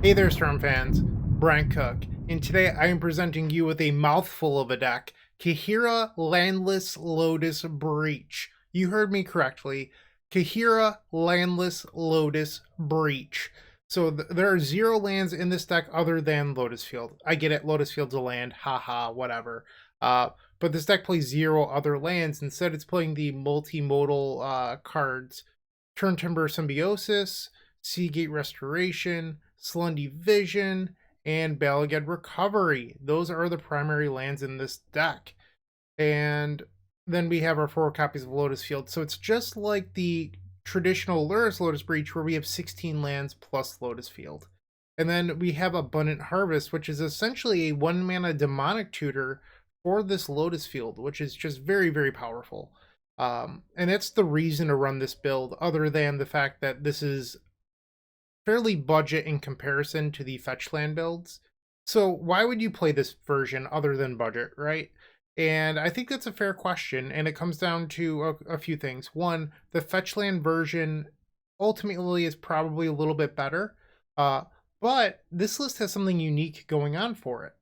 Hey there, Storm fans. Bryant Cook, and today I am presenting you with a mouthful of a deck, Kaheera Landless Lotus Breach. You heard me correctly, Kaheera Landless Lotus Breach. So there are 0 lands in this deck other than Lotus Field. I get it, Lotus Field's a land, haha, whatever. But this deck plays 0 other lands. Instead, it's playing the multimodal cards, Turn Timber Symbiosis, Seagate Restoration, Slundy Vision, and Balagad Recovery. Those are the primary lands in this deck. And then we have our 4 copies of Lotus Field. So it's just like the traditional Lotus Breach where we have 16 lands plus Lotus Field. And then we have Abundant Harvest, which is essentially a 1-mana demonic tutor for this Lotus Field, which is just very, very powerful. And that's the reason to run this build, other than the fact that this is fairly budget in comparison to the fetch land builds. So why would you play this version other than budget, right? And I think that's a fair question, and it comes down to a few things. One, the fetch land version ultimately is probably a little bit better, but this list has something unique going on for it.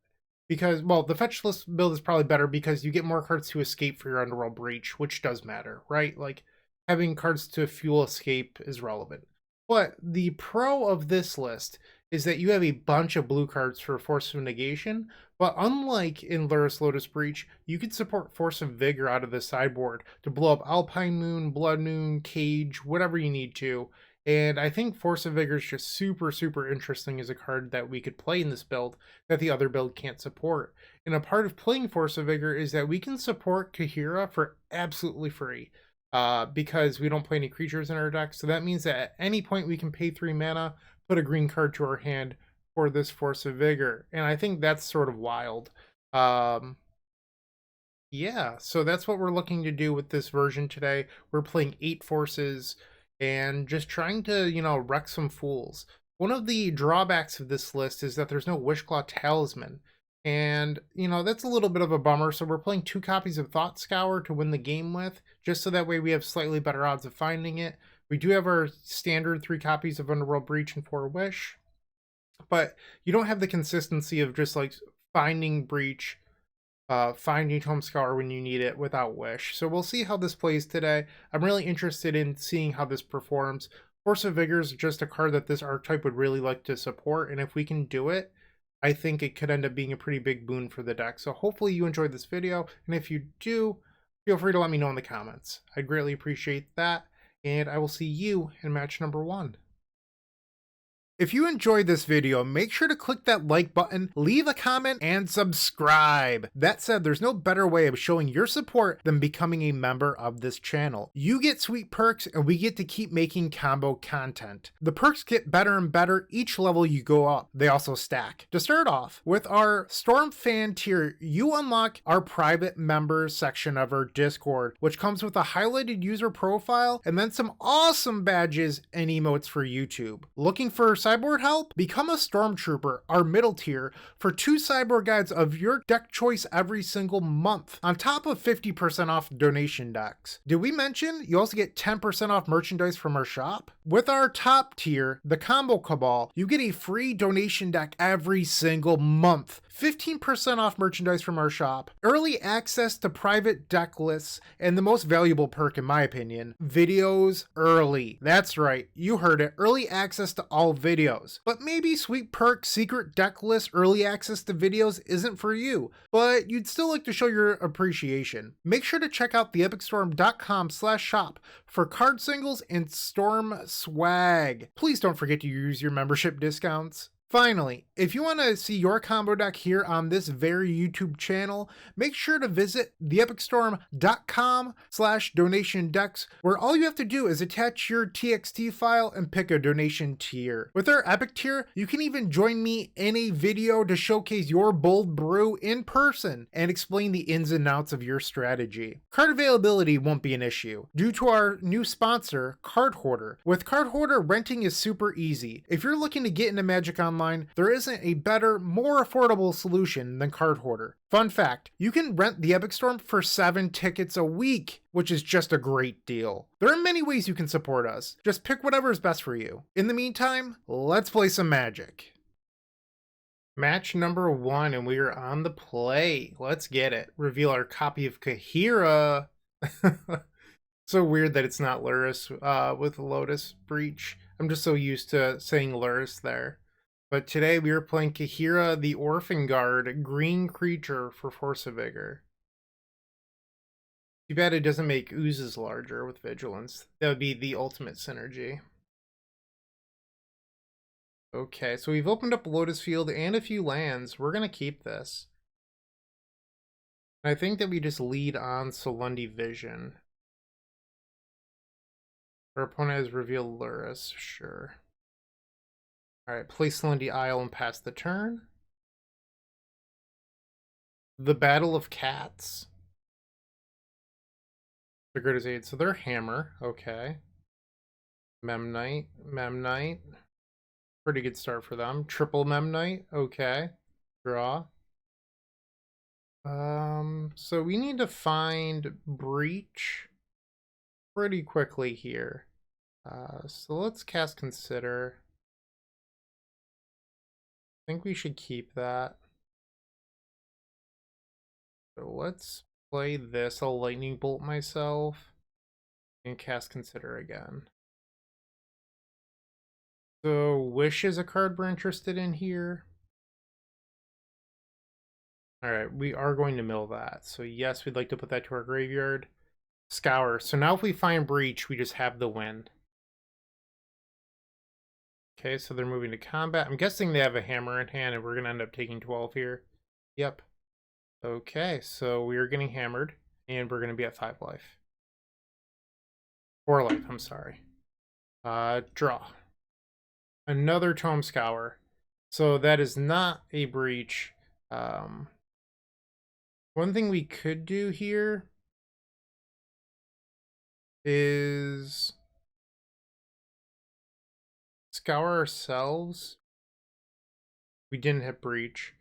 Because, well, the fetch list build is probably better because you get more cards to escape for your Underworld Breach, which does matter, right? Like, having cards to fuel escape is relevant. But the pro of this list is that you have a bunch of blue cards for Force of Negation, but unlike in Lotus Breach, you can support Force of Vigor out of the sideboard to blow up Alpine Moon, Blood Moon, Cage, whatever you need to. And I think Force of Vigor is just super, super interesting as a card that we could play in this build that the other build can't support. And a part of playing Force of Vigor is that we can support Kaheera for absolutely free. Because we don't play any creatures in our deck. So that means that at any point we can pay 3 mana, put a green card to our hand for this Force of Vigor. And I think that's sort of wild. Yeah, so that's what we're looking to do with this version today. We're playing 8 forces and just trying to, wreck some fools. One of the drawbacks of this list is that there's no Wishclaw Talisman. And, that's a little bit of a bummer. So we're playing 2 copies of Thought Scour to win the game with, just so that way we have slightly better odds of finding it. We do have our standard 3 copies of Underworld Breach and 4 Wish, but you don't have the consistency of just like finding Breach, finding Tome Scour when you need it without Wish. So we'll see how this plays today. I'm really interested in seeing how this performs. Force of Vigor is just a card that this archetype would really like to support, and if we can do it, I think it could end up being a pretty big boon for the deck. So hopefully you enjoyed this video, and if you do, feel free to let me know in the comments. I'd greatly appreciate that, and I will see you in match number 1. If you enjoyed this video, make sure to click that like button, leave a comment, and subscribe. That said, there's no better way of showing your support than becoming a member of this channel. You get sweet perks, and we get to keep making combo content. The perks get better and better each level you go up. They also stack. To start off, with our Storm Fan tier, you unlock our private members section of our Discord, which comes with a highlighted user profile and then some awesome badges and emotes for YouTube. Looking for sideboard help? Become a Stormtrooper, our middle tier, for 2 sideboard guides of your deck choice every single month, on top of 50% off donation decks. Did we mention you also get 10% off merchandise from our shop? With our top tier, the Combo Cabal, you get a free donation deck every single month, 15% off merchandise from our shop, early access to private deck lists, and the most valuable perk in my opinion, videos early. That's right, you heard it, early access to all videos. But maybe sweet perk, secret deck list, early access to videos isn't for you, but you'd still like to show your appreciation. Make sure to check out theepicstorm.com/shop for card singles and Storm swag. Please don't forget to use your membership discounts. Finally, if you want to see your combo deck here on this very YouTube channel, make sure to visit theepicstorm.com/donation decks, where all you have to do is attach your TXT file and pick a donation tier. With our Epic tier, you can even join me in a video to showcase your bold brew in person and explain the ins and outs of your strategy. Card availability won't be an issue due to our new sponsor, Card Hoarder. With Card Hoarder, renting is super easy. If you're looking to get into Magic Online, there isn't a better, more affordable solution than Card Hoarder. Fun fact, you can rent the Epic Storm for 7 tickets a week, which is just a great deal. There are many ways you can support us. Just pick whatever is best for you. In the meantime, let's play some Magic. Match number 1, and we are on the play. Let's get it. Reveal our copy of Kaheera. So weird that it's not Luris with Lotus Breach. I'm just so used to saying Luris there. But today we are playing Kaheera the Orphan Guard, green creature for Force of Vigor. Too bad it doesn't make oozes larger with Vigilance. That would be the ultimate synergy. Okay, so we've opened up Lotus Field and a few lands. We're going to keep this. I think that we just lead on Solundi Vision. Our opponent has revealed Luris. Sure. Alright, play Solundi Isle and pass the turn. The Battle of Cats. The Good as 8. So they're Hammer. Okay. Memnite. Memnite. Pretty good start for them. Triple Memnite. Okay. Draw. So we need to find Breach pretty quickly here. So let's cast Consider. I think we should keep that. So let's play this. I'll Lightning Bolt myself and cast Consider again. So Wish is a card we're interested in here. Alright, we are going to mill that. So yes, we'd like to put that to our graveyard. Scour. So now if we find Breach, we just have the win. Okay, so they're moving to combat. I'm guessing they have a hammer in hand and we're going to end up taking 12 here. Yep. Okay, so we are getting hammered and we're going to be at 5 life. 4 life, I'm sorry. Draw. Another Tome Scour. So that is not a Breach. One thing we could do here is Scour ourselves. We didn't hit Breach.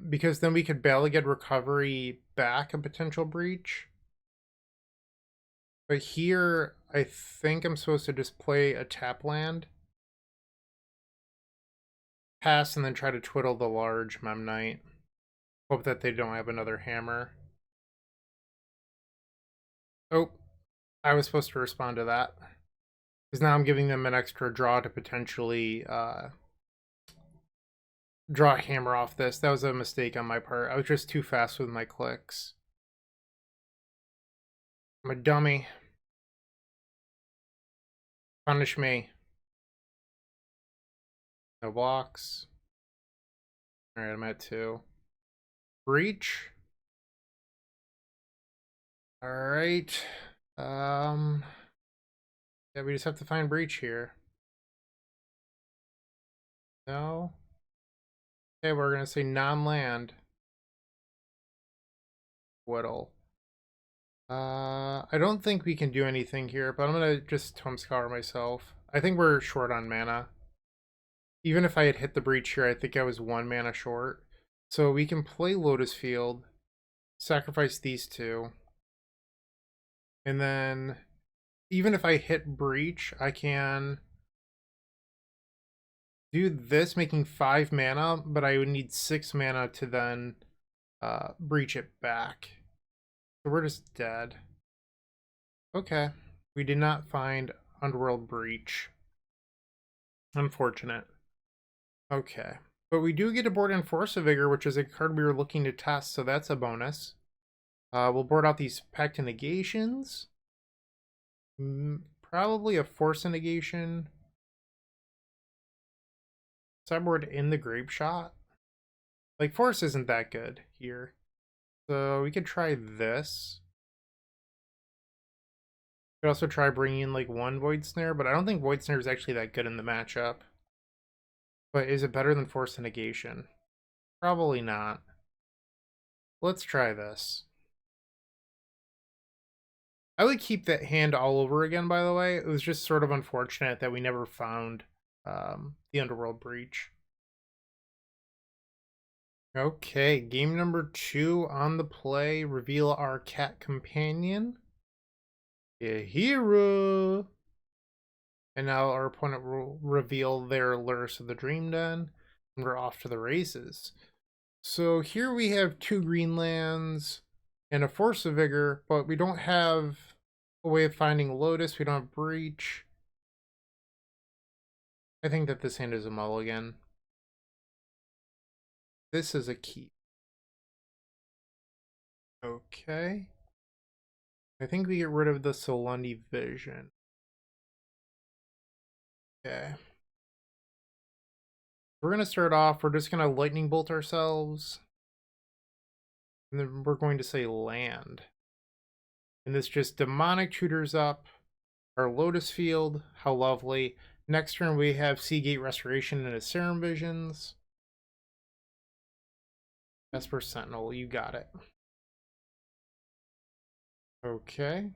Because then we could barely get recovery back a potential Breach. But here, I think I'm supposed to just play a tap land. Pass and then try to twiddle the large Memnite. Hope that they don't have another hammer. Oh, I was supposed to respond to that. Because now I'm giving them an extra draw to potentially draw a hammer off this. That was a mistake on my part. I was just too fast with my clicks. I'm a dummy. Punish me. No blocks. Alright, I'm at 2. Breach. Alright. Yeah, we just have to find Breach here. No. Okay, we're gonna say non-land. Twiddle. I don't think we can do anything here, but I'm gonna just Tome Scour myself. I think we're short on mana. Even if I had hit the Breach here, I think I was 1 mana short. So we can play Lotus Field, sacrifice these 2. And then, even if I hit Breach, I can do this, making 5 mana, but I would need 6 mana to then Breach it back. So we're just dead. Okay. We did not find Underworld Breach. Unfortunate. Okay. But we do get a board in Force of Vigor, which is a card we were looking to test, so that's a bonus. We'll board out these Pact Negations. Probably a Force Negation. Sideboard in the Grape Shot. Like, Force isn't that good here. So we could try this. Could also try bringing in like 1 Void Snare, but I don't think Void Snare is actually that good in the matchup. But is it better than Force Negation? Probably not. Let's try this. I would keep that hand all over again, by the way. It was just sort of unfortunate that we never found the Underworld Breach. Okay, game number 2 on the play. Reveal our cat companion, Kaheera. And now our opponent will reveal their Luris of the Dream Den. We're off to the races. So here we have 2 green lands and a Force of Vigor, but we don't have a way of finding Lotus. We don't have Breach. I think that this hand is a mulligan. This is a key. Okay. I think we get rid of the Solundi Vision. Okay. We're going to start off, we're just going to lightning bolt ourselves. And then we're going to say land. And this just demonic tutors up our Lotus Field. How lovely. Next turn we have Seagate Restoration and his Serum Visions. Esper Sentinel, you got it. Okay.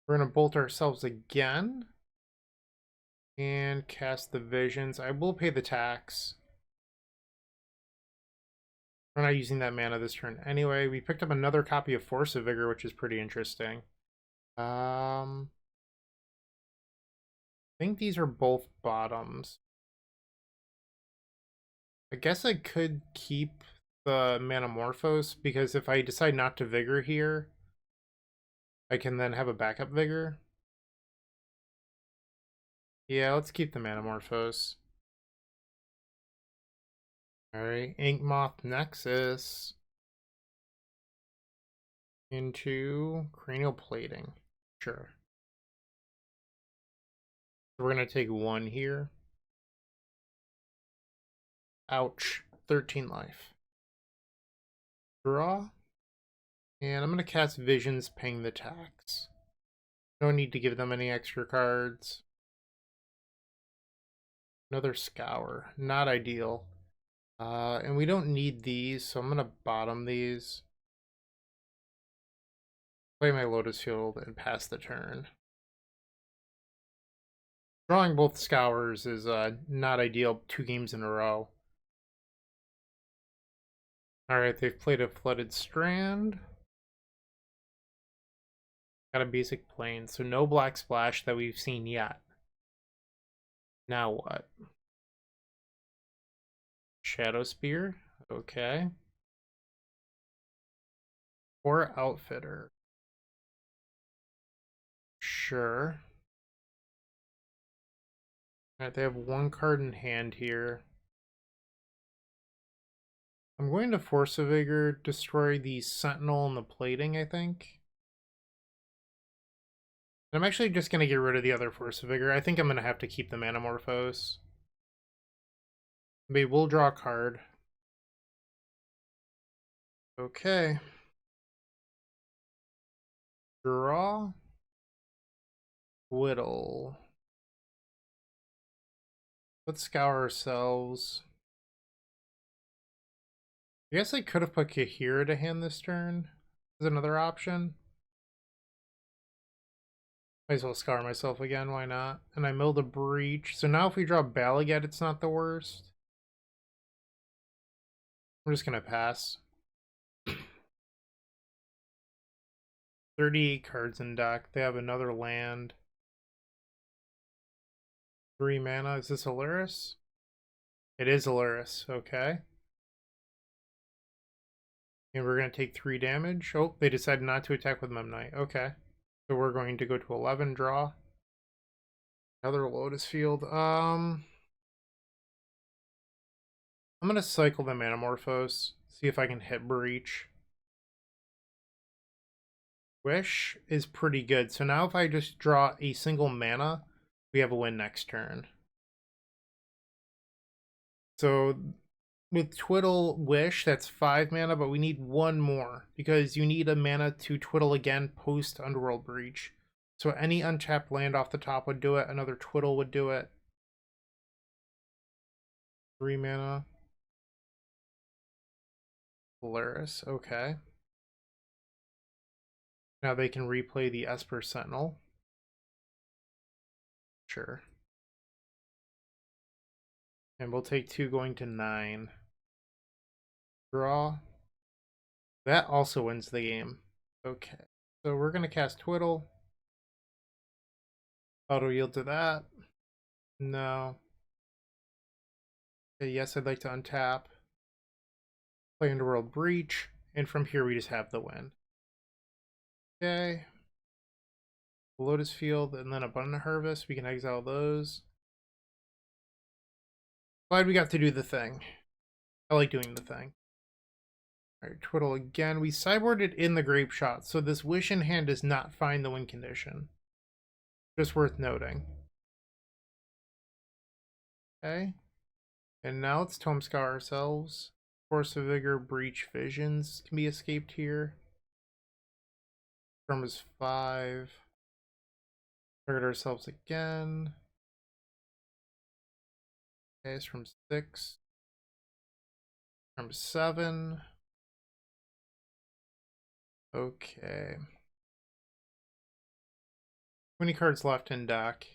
We're going to bolt ourselves again. And cast the Visions. I will pay the tax. We're not using that mana this turn. Anyway, we picked up another copy of Force of Vigor, which is pretty interesting. I think these are both bottoms. I guess I could keep the Manamorphose, because if I decide not to Vigor here, I can then have a backup Vigor. Yeah, let's keep the Manamorphose. Alright, Inkmoth Nexus into Cranial Plating. Sure. We're going to take 1 here. Ouch. 13 life. Draw. And I'm going to cast Visions, paying the tax. No need to give them any extra cards. Another Scour. Not ideal. And we don't need these, so I'm going to bottom these. Play my Lotus Field and pass the turn. Drawing both Scours is not ideal 2 games in a row. Alright, they've played a Flooded Strand. Got a basic plane, so no black splash that we've seen yet. Now what? Shadow Spear, okay. Or Outfitter. Sure. Alright, they have 1 card in hand here. I'm going to Force of Vigor, destroy the Sentinel and the plating, I think. I'm actually just going to get rid of the other Force of Vigor. I think I'm going to have to keep the Manamorphose. Maybe we'll draw a card. Okay. Draw. Twiddle. Let's scour ourselves. I guess I could have put Kaheera to hand this turn. Is another option. Might as well scour myself again, why not? And I milled a Breach. So now if we draw Balagat, it's not the worst. I'm just gonna pass. 38 cards in deck. They have another land. 3 mana. Is this Alaris? It is Alaris, okay. And we're gonna take 3 damage. Oh, they decided not to attack with Memnite. Okay. So we're going to go to 11, draw. Another Lotus Field. I'm gonna cycle the Manamorphose. See if I can hit Breach. Wish is pretty good. So now if I just draw a single mana, we have a win next turn. So with Twiddle Wish, that's 5 mana, but we need 1 more because you need a mana to Twiddle again post Underworld Breach. So any untapped land off the top would do it. Another Twiddle would do it. 3 mana. Polaris, okay. Now they can replay the Esper Sentinel. Sure. And we'll take 2 going to 9. Draw. That also wins the game. Okay. So we're going to cast Twiddle. Auto yield to that. No. Okay, yes, I'd like to untap. Play Underworld Breach. And from here, we just have the win. Okay. Lotus Field and then Abundant Harvest. We can exile those. Glad we got to do the thing. I like doing the thing. Alright, Twiddle again. We sideboarded in the Grape Shot, so this Wish in hand does not find the win condition. Just worth noting. Okay. And now let's Tome Scour ourselves. Force of Vigor, Breach, Visions can be escaped here. From is 5. Target ourselves again. Okay, it's from 6. From 7. Okay. 20 cards left in deck.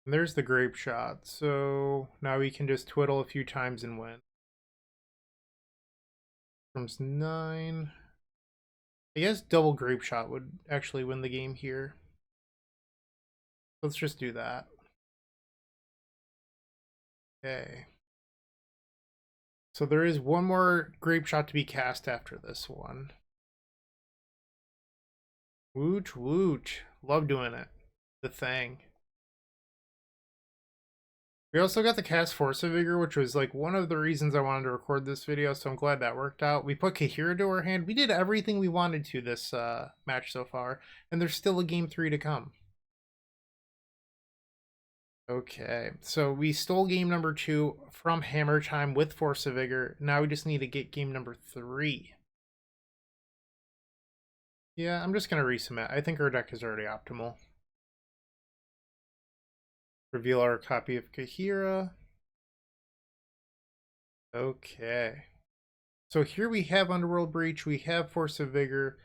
And there's the Grape Shot, so now we can just twiddle a few times and win. From 9. I guess double Grape Shot would actually win the game here. Let's just do that. Okay. So there is one more Grape Shot to be cast after this one. Wooch wooch. Love doing it. The thing. We also got the cast Force of Vigor, which was like one of the reasons I wanted to record this video, so I'm glad that worked out. We put Kaheera to our hand. We did everything we wanted to this match so far, and there's still a game 3 to come. Okay, so we stole game number 2 from Hammertime with Force of Vigor. Now we just need to get game number 3. Yeah, I'm just going to resubmit. I think our deck is already optimal. Reveal our copy of Kaheera. Okay. So here we have Underworld Breach, we have Force of Vigor,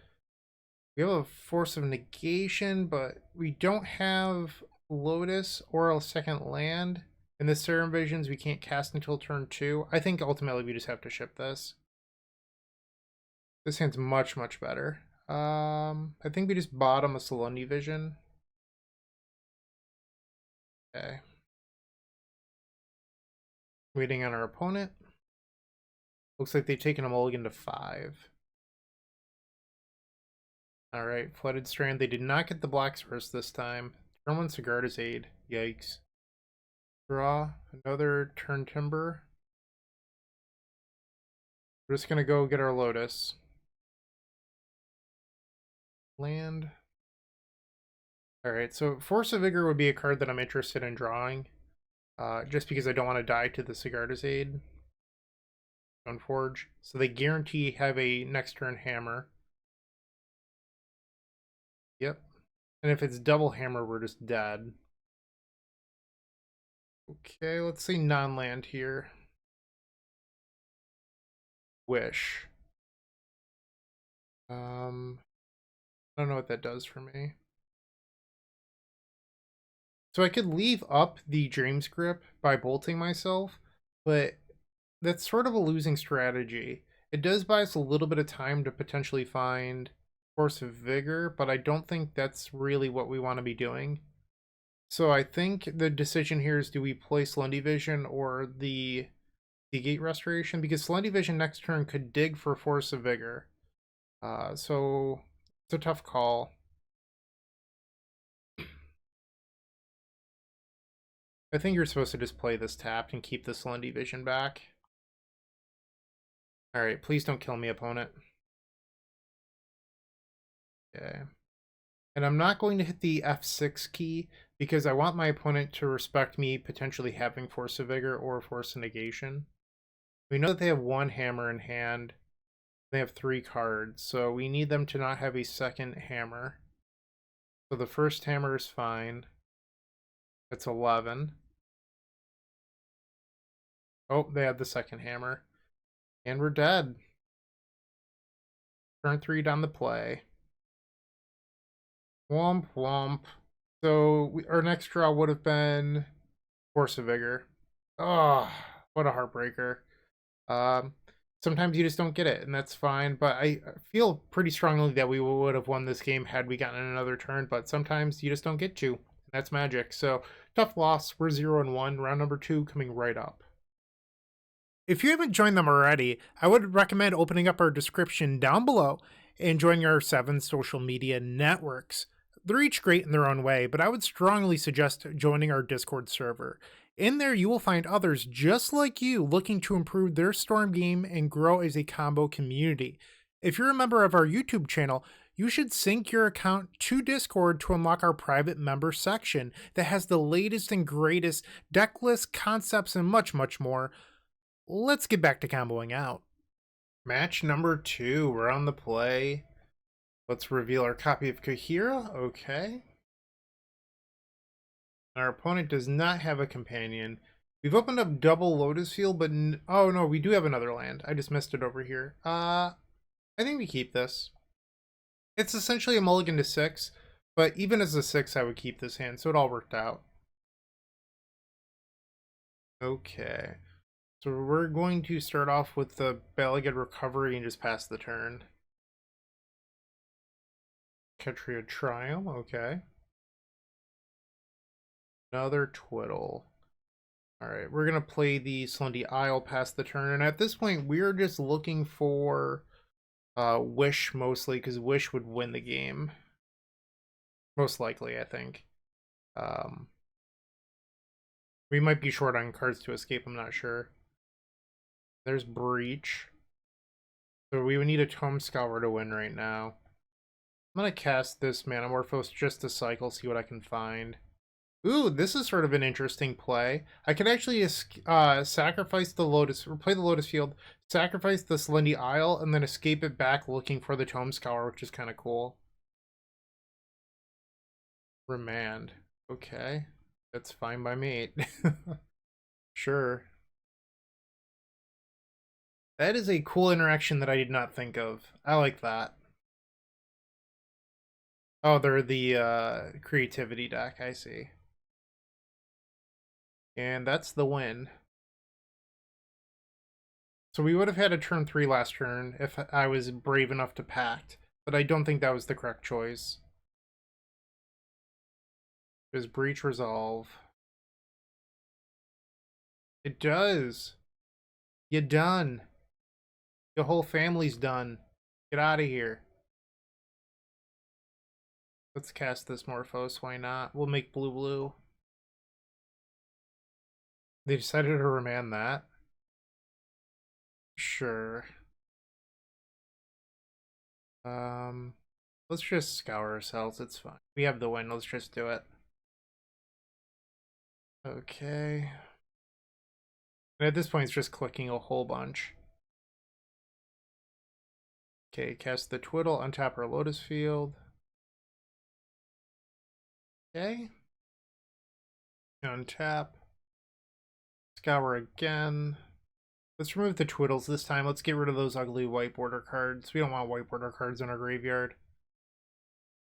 we have a Force of Negation, but we don't have Lotus or a second land. In the Serum Visions, we can't cast until turn 2. I think ultimately we just have to ship this. This hand's much, much better. I think we just bottom a Salundi Vision. Okay. Waiting on our opponent. Looks like they've taken a mulligan to 5. Alright, Flooded Strand. They did not get the Black Source this time. Turn 1 Sigarda's Aid. Yikes. Draw another turn Timber. We're just gonna go get our Lotus. Land. Alright, so Force of Vigor would be a card that I'm interested in drawing. Just because I don't want to die to the Sigarda's Aid. Stoneforge. So they guarantee have a next turn hammer. Yep. And if it's double hammer, we're just dead. Okay, let's see non-land here. Wish. I don't know what that does for me. So I could leave up the Dreams Grip by bolting myself, but that's sort of a losing strategy. It does buy us a little bit of time to potentially find Force of Vigor, but I don't think that's really what we want to be doing. So I think the decision here is, do we play Salundi Vision or the Gate Restoration? Because Salundi Vision next turn could dig for Force of Vigor. So it's a tough call. I think you're supposed to just play this tapped and keep the Salundi Vision back. Alright, please don't kill me, opponent. Okay. And I'm not going to hit the F6 key because I want my opponent to respect me potentially having Force of Vigor or Force of Negation. We know that they have 1 hammer in hand. They have 3 cards, so we need them to not have a second hammer. So the first hammer is fine. It's 11. Oh, they had the second hammer. And we're dead. Turn 3 down the play. Womp womp. So our next draw would have been Force of Vigor. Oh, what a heartbreaker. Sometimes you just don't get it, and that's fine. But I feel pretty strongly that we would have won this game had we gotten another turn. But sometimes you just don't get to. That's magic. So tough loss. We're 0-1. Round number 2 coming right up. If you haven't joined them already, I would recommend opening up our description down below and joining our 7 social media networks. They're each great in their own way, but I would strongly suggest joining our Discord server. In there, you will find others just like you looking to improve their Storm game and grow as a combo community. If you're a member of our YouTube channel, you should sync your account to Discord to unlock our private member section that has the latest and greatest deck lists, concepts, and much, much more. Let's get back to comboing out. Match number 2, we're on the play. Let's reveal our copy of Kaheera. Okay. Our opponent does not have a companion. We've opened up double Lotus Field, but oh no, we do have another land. I just missed it over here. I think we keep this. It's essentially a mulligan to 6, but even as a 6, I would keep this hand, so it all worked out. Okay. So we're going to start off with the Balagad Recovery and just pass the turn. Kaheera Triumph, okay. Another Twiddle. Alright, we're going to play the Slendy Isle past the turn, and at this point we're just looking for Wish mostly, because Wish would win the game. Most likely, I think. We might be short on cards to escape, I'm not sure. There's Breach. So we would need a Tome Scour to win right now. I'm going to cast this Manamorphose just to cycle, see what I can find. Ooh, this is sort of an interesting play. I could actually sacrifice the Lotus, or play the Lotus Field, sacrifice the Slendy Isle, and then escape it back looking for the Tome Scour, which is kind of cool. Remand. Okay. That's fine by me. Sure. That is a cool interaction that I did not think of. I like that. Oh, they're the creativity deck, I see. And that's the win. So we would have had a turn 3 last turn if I was brave enough to pact, but I don't think that was the correct choice. Does Breach resolve? It does. You're done. Your whole family's done. Get out of here. Let's cast this Morphos, why not? We'll make blue. They decided to remand that. Sure. Let's just scour ourselves, it's fine. We have the win, let's just do it. Okay. And at this point, it's just clicking a whole bunch. Okay, cast the Twiddle, untap our Lotus Field. Okay. Untap. Scour again. Let's remove the Twiddles this time. Let's get rid of those ugly white border cards. We don't want white border cards in our graveyard.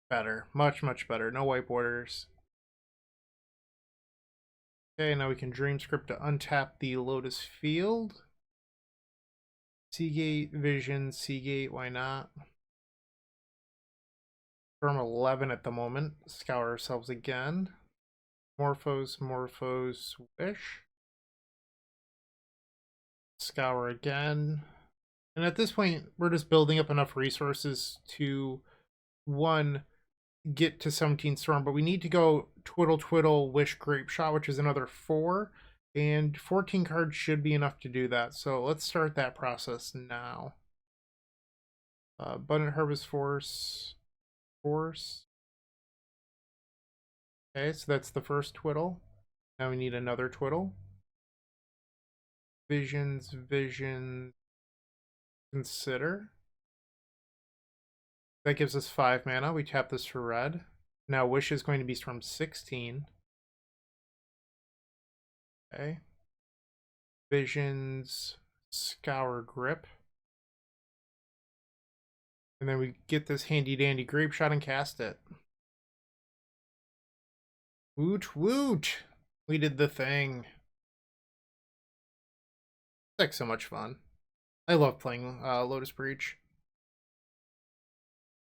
Better. Much, much better. No white borders. Okay, now we can Dream Script to untap the Lotus Field. Seagate, Vision, Seagate, why not? From 11 at the moment. Scour ourselves again. Morphos, Wish. Scour again. And at this point, we're just building up enough resources to, one, get to 17 Storm, but we need to go Twiddle, Wish, Grape Shot, which is another 4. And 14 cards should be enough to do that. So let's start that process now. Abundant Harvest Force. Okay, so that's the first Twiddle. Now we need another Twiddle. Vision, Consider. That gives us 5 mana. We tap this for red. Now Wish is going to be Storm 16. Okay. Visions, Scour, Grip. And then we get this handy dandy Grape Shot and cast it. Woot woot! We did the thing. It's like so much fun. I love playing Lotus Breach.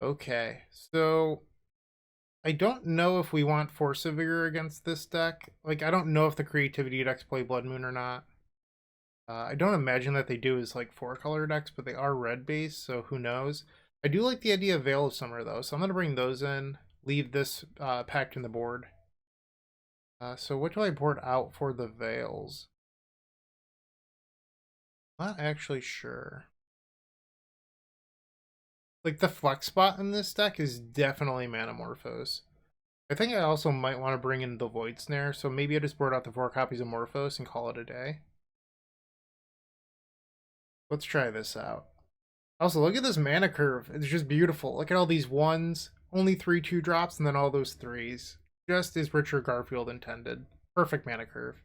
Okay, so I don't know if we want Force of Vigor against this deck. Like, I don't know if the creativity decks play Blood Moon or not. I don't imagine that they do as like 4-color decks, but they are red based, so who knows. I do like the idea of Veil of Summer though, so I'm going to bring those in, leave this packed in the board. So what do I board out for the Veils? Not actually sure. Like, the flex spot in this deck is definitely Manamorphose. I think I also might want to bring in the Void Snare, so maybe I just board out the 4 copies of Morphos and call it a day. Let's try this out. Also, look at this mana curve. It's just beautiful. Look at all these ones, only 3 2-drops, and then all those 3s. Just as Richard Garfield intended. Perfect mana curve.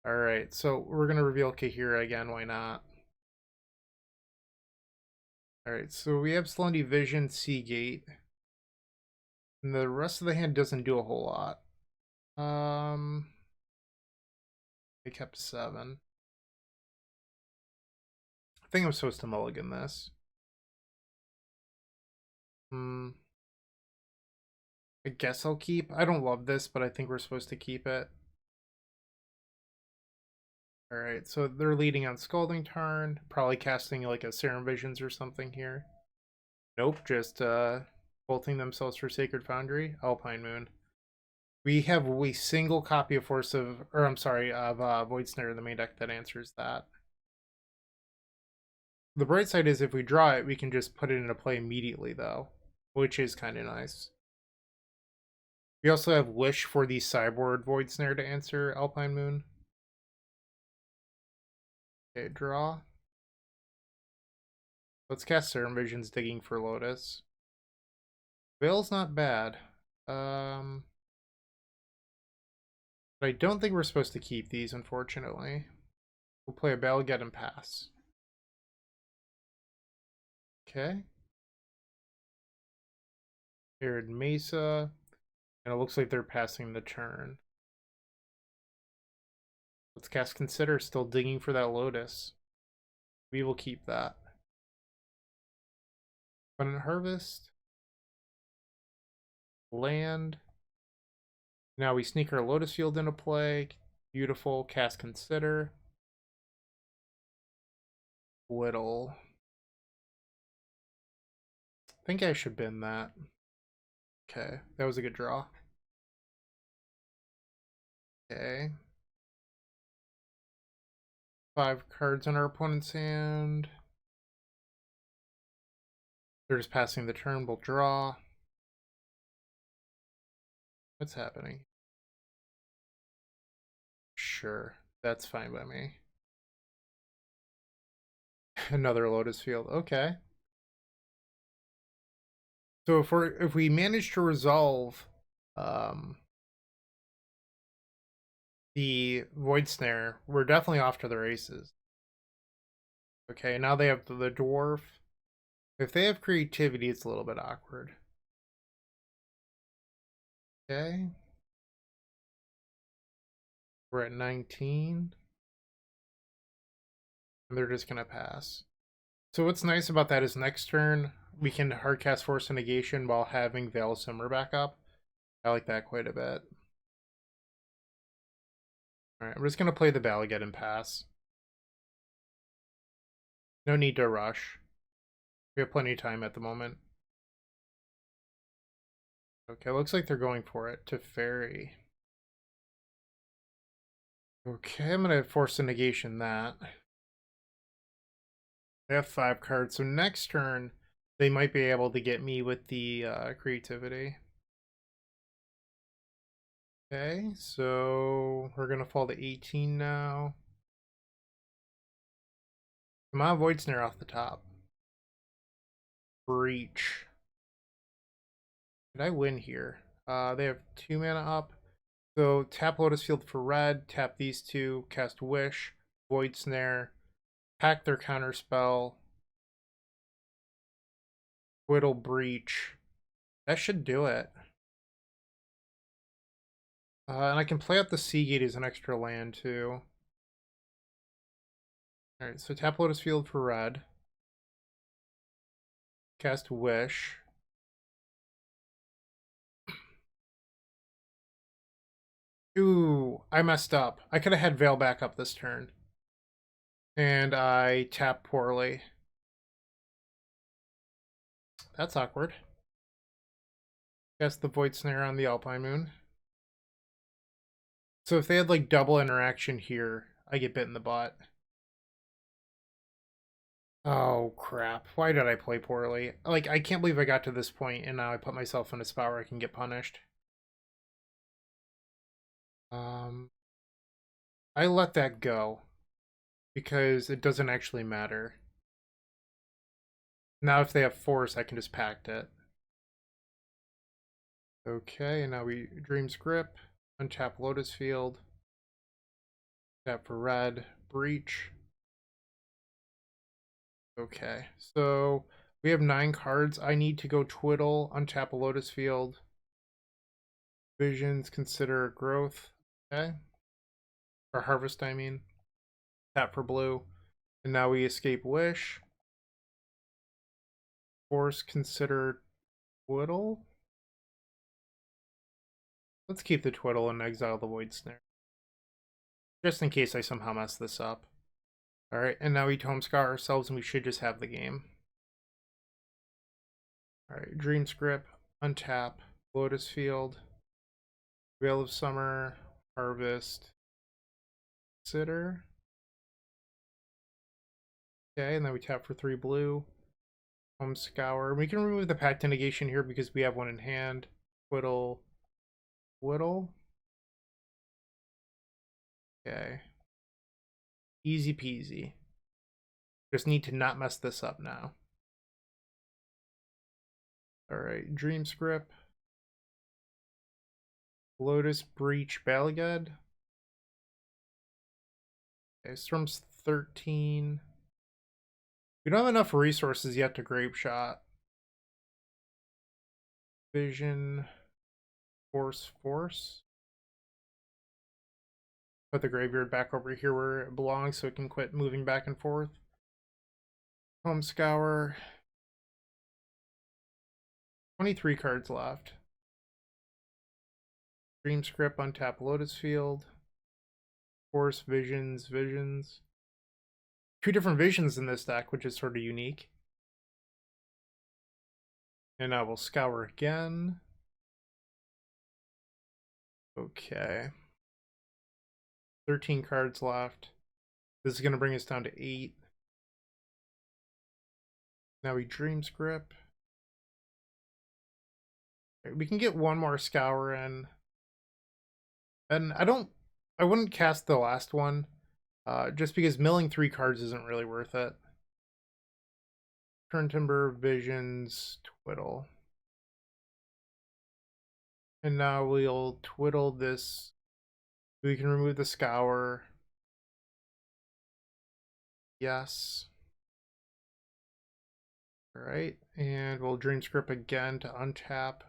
Alright, so we're going to reveal Kaheera again, why not? Alright, so we have Slendy Vision, Seagate. And the rest of the hand doesn't do a whole lot. They kept 7. I think I'm supposed to mulligan this. I guess I'll keep. I don't love this, but I think we're supposed to keep it. Alright, so they're leading on Scalding Tarn. Probably casting like a Serum Visions or something here. Nope, just bolting themselves for Sacred Foundry. Alpine Moon. We have a single copy of Void Snare in the main deck that answers that. The bright side is if we draw it, we can just put it into play immediately though, which is kind of nice. We also have Wish for the Cyborg Void Snare to answer Alpine Moon. Okay, draw. Let's cast Serum Visions, digging for Lotus. Veil's not bad. But I don't think we're supposed to keep these, unfortunately. We'll play a Balget and pass. Okay. Arid Mesa. And it looks like they're passing the turn. Let's cast Consider, still digging for that Lotus. We will keep that. Abundant Harvest. Land. Now we sneak our Lotus Field into play. Beautiful. Cast Consider. Twiddle. I think I should bin that. Okay, that was a good draw. Okay. 5 cards in our opponent's hand. They're just passing the turn, we'll draw. What's happening? Sure, that's fine by me. Another Lotus Field, okay. So if we manage to resolve the Void Snare, we're definitely off to the races. Okay, now they have the Dwarf. If they have creativity, it's a little bit awkward. Okay. We're at 19. And they're just gonna pass. So what's nice about that is next turn, we can hardcast Force of Negation while having Veil of Summer back up. I like that quite a bit. Alright, I'm just gonna play the Balget and pass. No need to rush. We have plenty of time at the moment. Okay, looks like they're going for it to Fairy. Okay, I'm gonna Force of Negation that. They have 5 cards, so next turn they might be able to get me with the creativity. Okay, so we're gonna fall to 18 now. Come on, Void Snare off the top. Breach. Did I win here? They have 2 mana up. So tap Lotus Field for red, tap these 2, cast Wish, Void Snare, pack their counterspell, Twiddle Breach. That should do it. And I can play out the Seagate as an extra land too. Alright, so tap Lotus Field for red. Cast Wish. Ooh, I messed up. I could have had Veil back up this turn. And I tapped poorly. That's awkward. Guess the Void Snare on the Alpine Moon. So if they had like double interaction here, I get bit in the butt. Oh crap. Why did I play poorly? Like, I can't believe I got to this point and now I put myself in a spot where I can get punished. I let that go because it doesn't actually matter. Now if they have force, I can just pact it. Okay, and now we Dream's Grip, untap Lotus Field, tap for red, Breach. Okay, so we have 9 cards. I need to go Twiddle, untap a Lotus Field. Visions, consider growth. Okay. Or harvest, I mean. Tap for blue. And now we escape Wish. Force, consider Twiddle. Let's keep the Twiddle and exile the Void Snare. Just in case I somehow mess this up. Alright, and now we Tome Scour ourselves and we should just have the game. Alright, Dream Script, untap, Lotus Field, Veil of Summer, Harvest, Consider. Okay, and then we tap for 3 blue. Tome Scour. We can remove the Pact Negation here because we have one in hand. Twiddle. Twiddle. Okay. Easy peasy. Just need to not mess this up now. Alright, Dream Script. Lotus Breach Balagad. Okay, Storm's 13. We don't have enough resources yet to Grape Shot. Vision. Force. Put the graveyard back over here where it belongs so it can quit moving back and forth. Tome Scour. 23 cards left. Dream Script, untap Lotus Field. Force, Visions. 2 different visions in this deck, which is sort of unique. And I will Scour again. Okay. 13 cards left. This is going to bring us down to 8. Now we Dream Script. We can get one more Scour in. And I wouldn't cast the last one. Just because milling 3 cards isn't really worth it. Turn Timber, Visions, Twiddle. And now we'll Twiddle this. We can remove the Scour. Yes. Alright, and we'll Dream Script again to untap.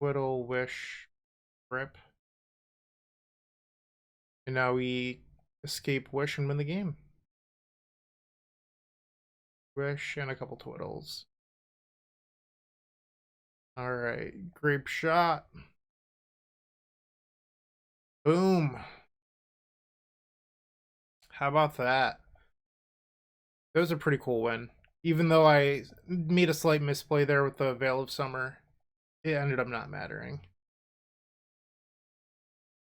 Twiddle, Wish, Grip. And now we escape Wish and win the game. Wish and a couple Twiddles. Alright, Grape Shot. Boom. How about that? That was a pretty cool win. Even though I made a slight misplay there with the Veil of Summer, it ended up not mattering.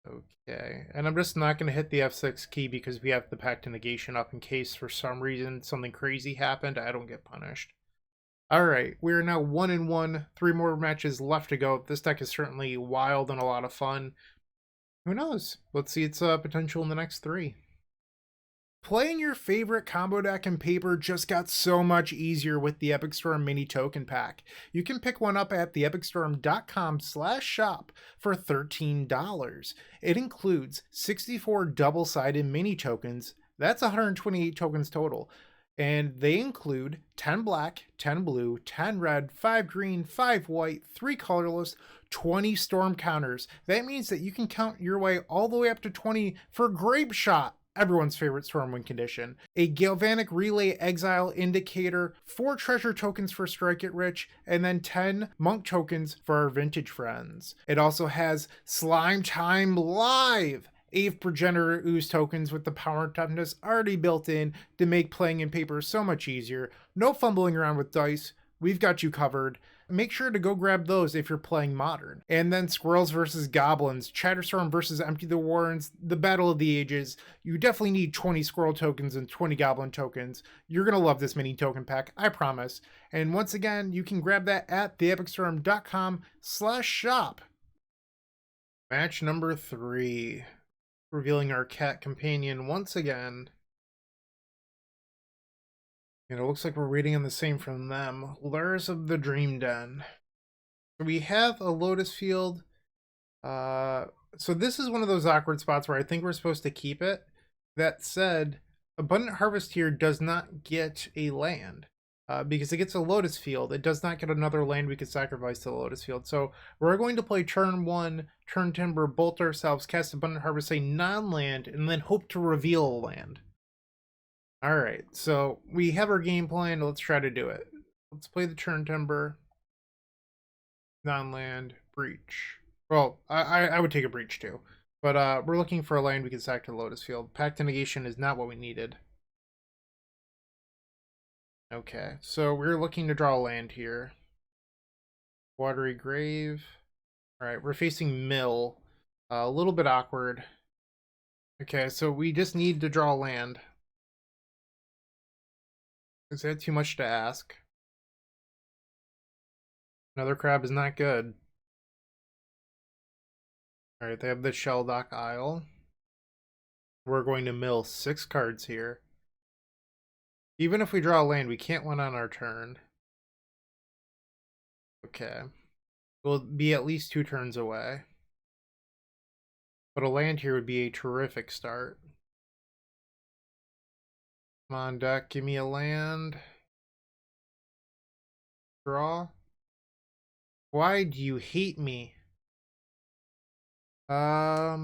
Okay, and I'm just not going to hit the F6 key because we have the Pact of Negation up in case for some reason something crazy happened. I don't get punished. Alright, we are now 1-1. 3 more matches left to go. This deck is certainly wild and a lot of fun. Who knows? Let's see its potential in the next 3. Playing your favorite combo deck in Paper just got so much easier with the Epic Storm Mini Token Pack. You can pick one up at theepicstorm.com/shop for $13. It includes 64 double-sided mini tokens. That's 128 tokens total. And they include 10 black, 10 blue, 10 red, 5 green, 5 white, 3 colorless, 20 storm counters. That means that you can count your way all the way up to 20 for Grape Shot. everyone's favorite Stormwind condition. A Galvanic Relay Exile Indicator, 4 treasure tokens for Strike It Rich, and then 10 monk tokens for our vintage friends. It also has Slime Time Live, Ave Progenitor Ooze tokens with the power and toughness already built in to make playing in paper so much easier. No fumbling around with dice, we've got you covered. Make sure to go grab those if you're playing Modern. And then Squirrels versus Goblins, Chatterstorm versus Empty the Warrens, the Battle of the Ages. You definitely need 20 Squirrel tokens and 20 Goblin tokens. You're going to love this mini token pack, I promise. And once again, you can grab that at theepicstorm.com/shop. Match number 3. Revealing our cat companion once again. And it looks like we're waiting on the same from them. Lures of the Dream Den. We have a Lotus Field. So this is one of those awkward spots where I think we're supposed to keep it. That said, Abundant Harvest here does not get a land. Because it gets a Lotus Field. It does not get another land we could sacrifice to the Lotus Field. So we're going to play turn 1, turn Timber, bolt ourselves, cast Abundant Harvest, say non-land, and then hope to reveal a land. Alright, so we have our game plan. Let's try to do it. Let's play the turn Timber. Non-land, Breach. Well, I would take a Breach too. But we're looking for a land we can sack to the Lotus Field. Pact to Negation is not what we needed. Okay, so we're looking to draw a land here. Watery Grave. Alright, we're facing Mill. A little bit awkward. Okay, so we just need to draw land. Is that too much to ask? Another crab is not good. Alright, they have the Shelldock Isle. We're going to mill 6 cards here. Even if we draw a land, we can't win on our turn. Okay. We'll be at least 2 turns away. But a land here would be a terrific start. Come on, deck, give me a land. Draw. Why do you hate me? I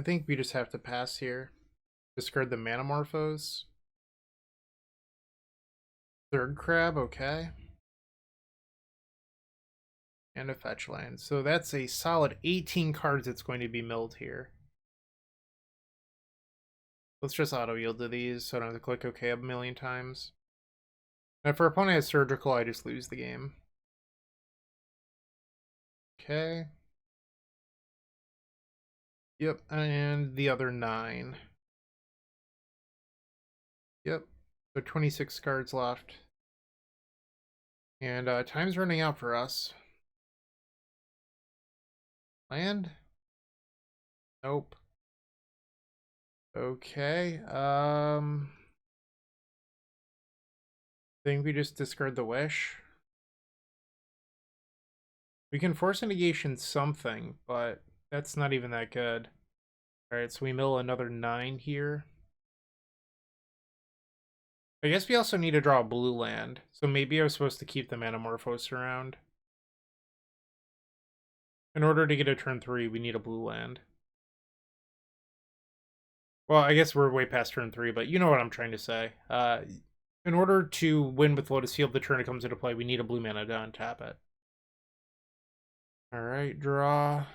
think we just have to pass here. Discard the Manamorphose. Third crab, okay. And a fetch land. So that's a solid 18 cards that's going to be milled here. Let's just auto yield to these so I don't have to click OK a million times. And if our opponent has Surgical, I just lose the game. Okay. Yep, and the other 9. Yep, so 26 cards left. And time's running out for us. Land? Nope. Okay, I think we just discard the Wish. We can force a negation something, but that's not even that good. Alright, so we mill another 9 here. I guess we also need to draw a blue land, so maybe I was supposed to keep the Manamorphose around. In order to get a turn 3, we need a blue land. Well, I guess we're way past turn 3, but you know what I'm trying to say. In order to win with Lotus Field the turn it comes into play, we need a blue mana to untap it. Alright, draw.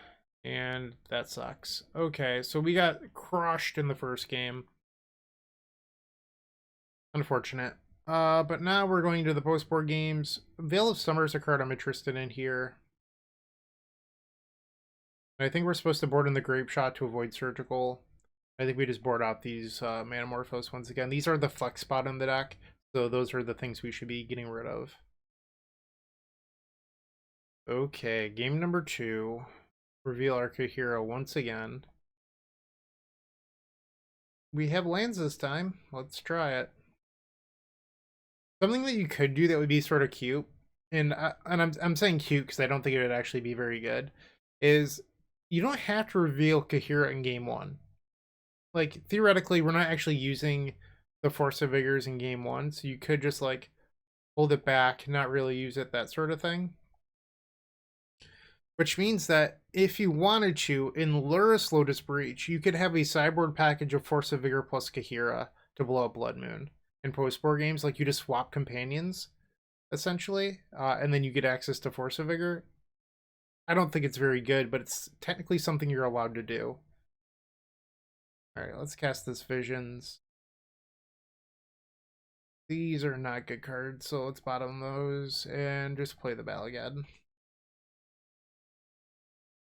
And that sucks. Okay, so we got crushed in the first game. Unfortunate. But now we're going to the post-board games. Veil of Summer is a card I'm interested in here. I think we're supposed to board in the Grape Shot to avoid Surgical. I think we just board out these Manamorphose once again. These are the flex spot in the deck, so those are the things we should be getting rid of. Okay, game number 2. Reveal our Kaheera once again. We have lands this time. Let's try it. Something that you could do that would be sort of cute, and I'm saying cute because I don't think it would actually be very good, is you don't have to reveal Kaheera in game 1. Like, theoretically, we're not actually using the Force of Vigors in game 1, so you could just, like, hold it back, not really use it, that sort of thing. Which means that if you wanted to, in Lotus Breach, you could have a sideboard package of Force of Vigor plus Kaheera to blow up Blood Moon. In post-board games, like you just swap companions, essentially, and then you get access to Force of Vigor. I don't think it's very good, but it's technically something you're allowed to do. Alright, let's cast this Visions. These are not good cards, so let's bottom those and just play the Ball again.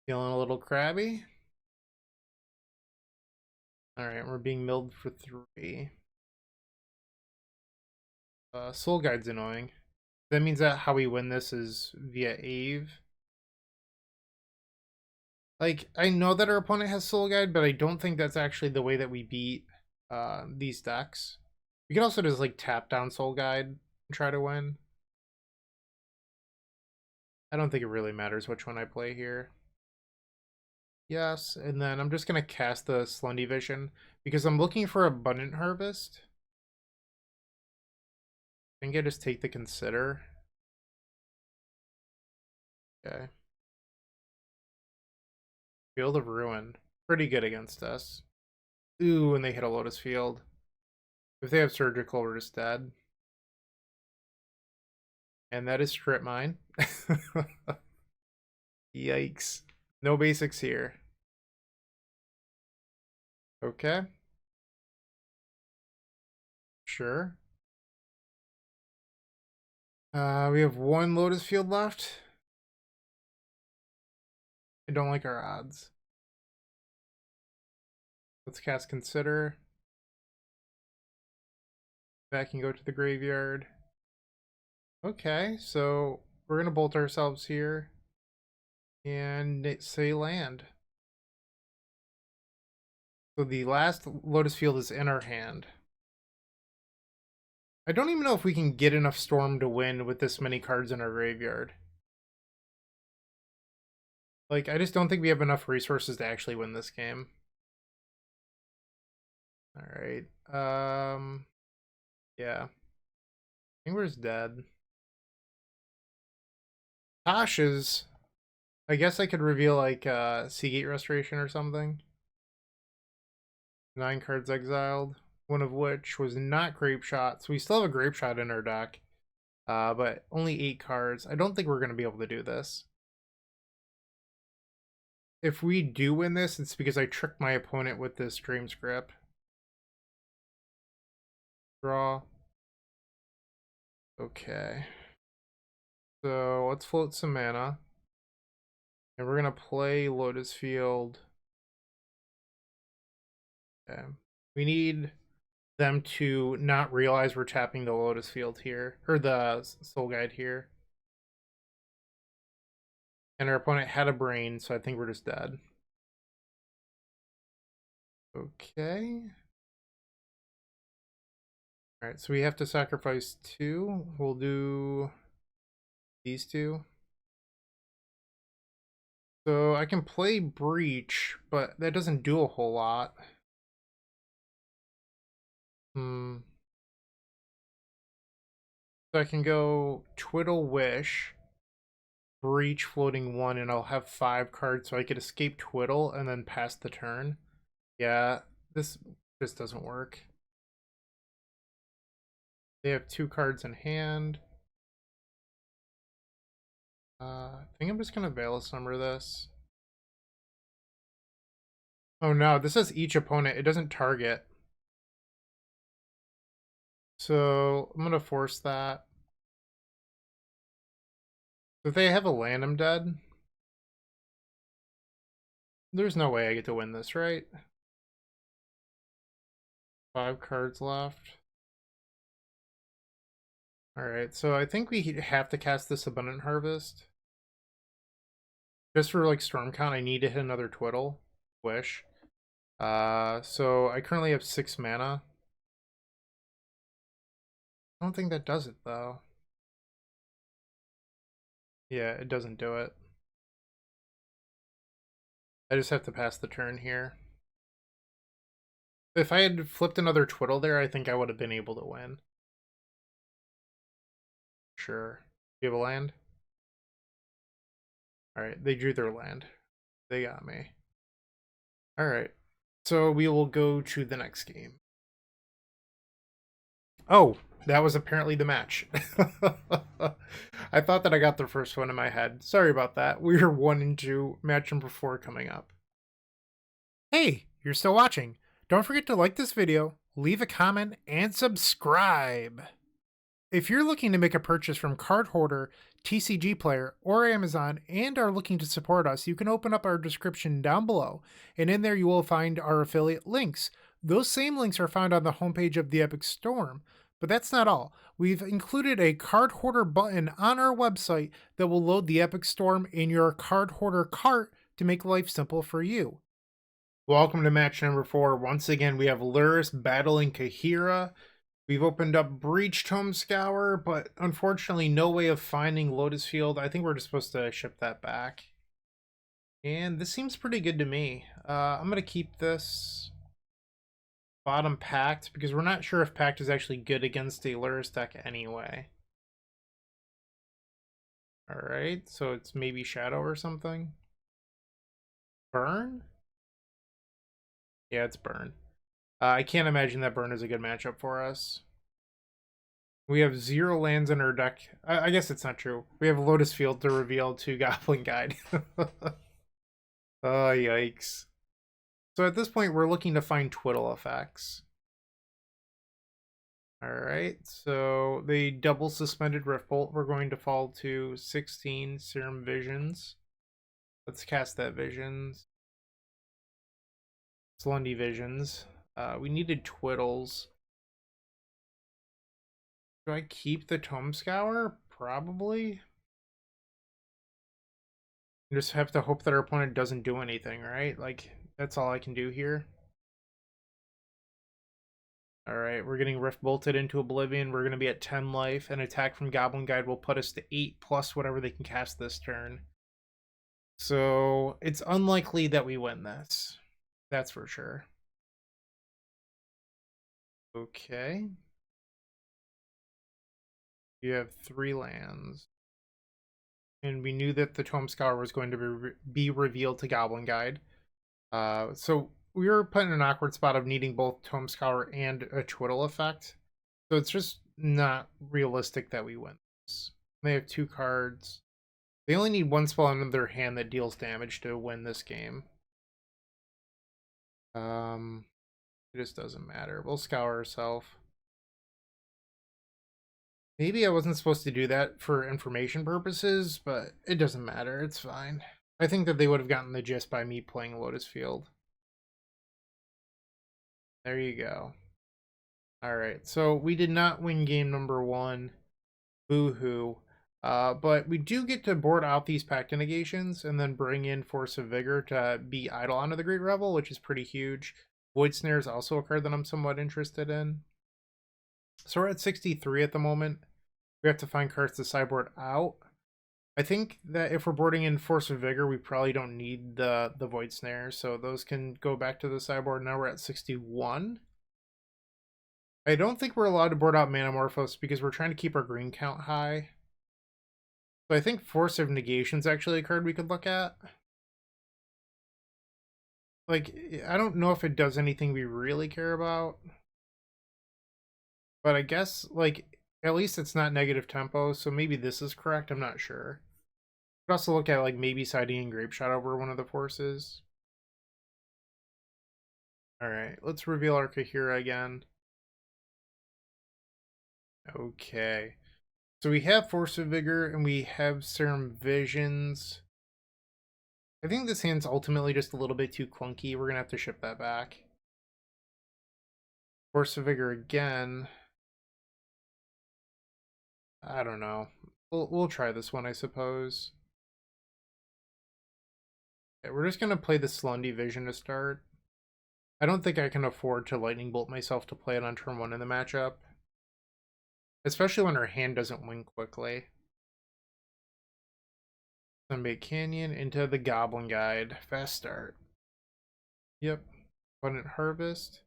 Feeling a little crabby. Alright, we're being milled for 3. Soul Guide's annoying. That means that how we win this is via Ave. Like, I know that our opponent has Soul Guide, but I don't think that's actually the way that we beat these decks. We can also just, like, tap down Soul Guide and try to win. I don't think it really matters which one I play here. Yes, and then I'm just going to cast the Slendy Vision because I'm looking for Abundant Harvest. I think I just take the Consider. Okay. Field of Ruin. Pretty good against us. Ooh, and they hit a Lotus Field. If they have Surgical, we're just dead. And that is Strip Mine. Yikes. No basics here. Okay. Sure. We have 1 Lotus Field left. I don't like our odds. Let's cast Consider. Back and go to the graveyard. Okay, so we're going to bolt ourselves here. And say land. So the last Lotus Field is in our hand. I don't even know if we can get enough Storm to win with this many cards in our graveyard. Like, I just don't think we have enough resources to actually win this game. Alright. Yeah. Ingwer's dead. Tasha's. I guess I could reveal, like, Seagate Restoration or something. 9 cards exiled. One of which was not Grape Shot. So we still have a Grape Shot in our deck. But only 8 cards. I don't think we're going to be able to do this. If we do win this, it's because I tricked my opponent with this Dream Script. Draw. Okay. So let's float some mana. And we're going to play Lotus Field. Okay. We need them to not realize we're tapping the Lotus Field here. Or the Soul Guide here. And our opponent had a brain, so I think we're just dead. Okay. Alright, so we have to sacrifice 2. We'll do these 2. So I can play Breach, but that doesn't do a whole lot. So I can go Twiddle Wish, Breach floating 1, and I'll have 5 cards so I could escape Twiddle and then pass the turn. Yeah, this doesn't work. They have 2 cards in hand. I think I'm just gonna Veilous Number this. Oh no, this says each opponent. It doesn't target. So I'm gonna force that. If they have a land, I'm dead. There's no way I get to win this, right? 5 cards left. Alright, so I think we have to cast this Abundant Harvest. Just for, like, Storm count, I need to hit another Twiddle. Wish. So I currently have 6 mana. I don't think that does it, though. Yeah, it doesn't do it. I just have to pass the turn here. If I had flipped another Twiddle there, I think I would have been able to win. Sure. Do you have a land? Alright, they drew their land. They got me. Alright, so we will go to the next game. Oh, that was apparently the match. I thought that I got the first one in my head. Sorry about that. We are 1 and 2, match number 4 coming up. Hey, you're still watching. Don't forget to like this video, leave a comment, and subscribe. If you're looking to make a purchase from Card Hoarder, TCG Player, or Amazon and are looking to support us, you can open up our description down below, and in there you will find our affiliate links. Those same links are found on the homepage of the Epic Storm. But that's not all. We've included a Card Hoarder button on our website that will load the Epic Storm in your Card Hoarder cart to make life simple for you. Welcome to match number 4. Once again, we have Luris battling Kaheera. We've opened up Breach Tome Scour, but unfortunately no way of finding Lotus Field. I think we're just supposed to ship that back. And this seems pretty good to me. I'm going to keep this bottom Pact, because we're not sure if Pact is actually good against a Luris deck anyway. Alright, so it's maybe Shadow or something. Burn? Yeah, it's Burn. I can't imagine that Burn is a good matchup for us. We have 0 lands in our deck. I guess it's not true. We have Lotus Field to reveal to Goblin Guide. Oh, yikes. So at this point, we're looking to find Twiddle effects. Alright, so the double suspended Rift Bolt. We're going to fall to 16 Serum Visions. Let's cast that Visions. Slundy Visions. We needed Twiddles. Do I keep the Tome Scour? Probably. I just have to hope that our opponent doesn't do anything, right? Like, that's all I can do here. Alright, we're getting Rift Bolted into Oblivion. We're going to be at 10 life. An attack from Goblin Guide will put us to 8 plus whatever they can cast this turn. So, it's unlikely that we win this. That's for sure. Okay. You have 3 lands. And we knew that the Tome Scour was going to be revealed to Goblin Guide. So we were put in an awkward spot of needing both Tome Scour and a Twiddle effect. So it's just not realistic that we win this. They have 2 cards. They only need 1 spell in their hand that deals damage to win this game. It just doesn't matter. We'll Scour ourselves. Maybe I wasn't supposed to do that for information purposes, but it doesn't matter. It's fine. I think that they would have gotten the gist by me playing Lotus Field. There you go. Alright, so we did not win game number 1. Boo-hoo. But we do get to board out these Pact Negations and then bring in Force of Vigor to be idle onto the Great Revel, which is pretty huge. Void Snare is also a card that I'm somewhat interested in. So we're at 63 at the moment. We have to find cards to sideboard out. I think that if we're boarding in Force of Vigor, we probably don't need the Void Snare, so those can go back to the sideboard. Now we're at 61. I don't think we're allowed to board out Manamorphose because we're trying to keep our green count high. So I think Force of Negation is actually a card we could look at. Like, I don't know if it does anything we really care about. But I guess, like, at least it's not negative tempo, so maybe this is correct. I'm not sure. Could also look at, like, maybe siding and Grape Shot over one of the forces. Alright, let's reveal our Kaheera again. Okay. So we have Force of Vigor, and we have Serum Visions. I think this hand's ultimately just a little bit too clunky. We're going to have to ship that back. Force of Vigor again. I don't know. We'll try this one, I suppose. Okay, we're just going to play the Slundy Vision to start. I don't think I can afford to Lightning Bolt myself to play it on turn 1 in the matchup. Especially when our hand doesn't win quickly. Sunbait Canyon into the Goblin Guide. Fast start. Yep. Abundant Harvest.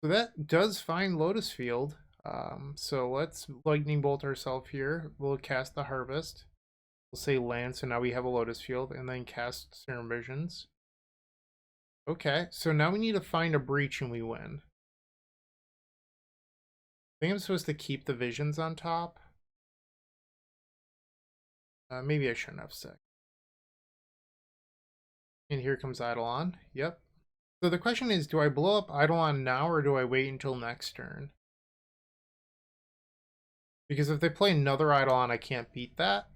So that does find Lotus Field. So let's Lightning Bolt ourselves here. We'll cast the Harvest. We'll say land, so now we have a Lotus Field, and then cast Serum Visions. Okay, so now we need to find a breach and we win. I think I'm supposed to keep the visions on top. Maybe I shouldn't have six. And here comes Eidolon. Yep. So the question is, do I blow up Eidolon now or do I wait until next turn? Because if they play another Eidolon, I can't beat that.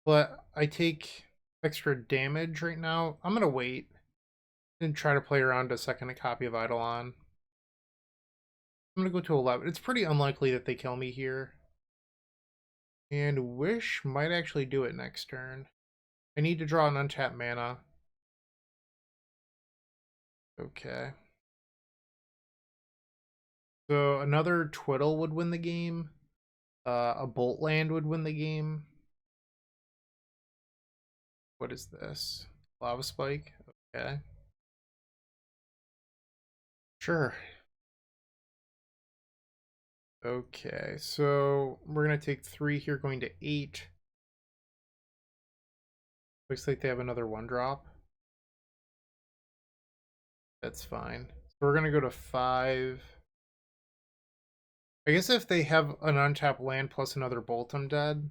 But I take extra damage right now. I'm going to wait and try to play around a second copy of Eidolon. I'm going to go to 11. It's pretty unlikely that they kill me here. And Wish might actually do it next turn. I need to draw an untapped mana. Okay. So another Twiddle would win the game. A Bolt Land would win the game. What is this? Lava Spike? Okay. Sure. Okay, so we're going to take 3 here, going to 8. Looks like they have another 1-drop. That's fine. So we're going to go to 5. I guess if they have an untapped land plus another Bolt, I'm dead.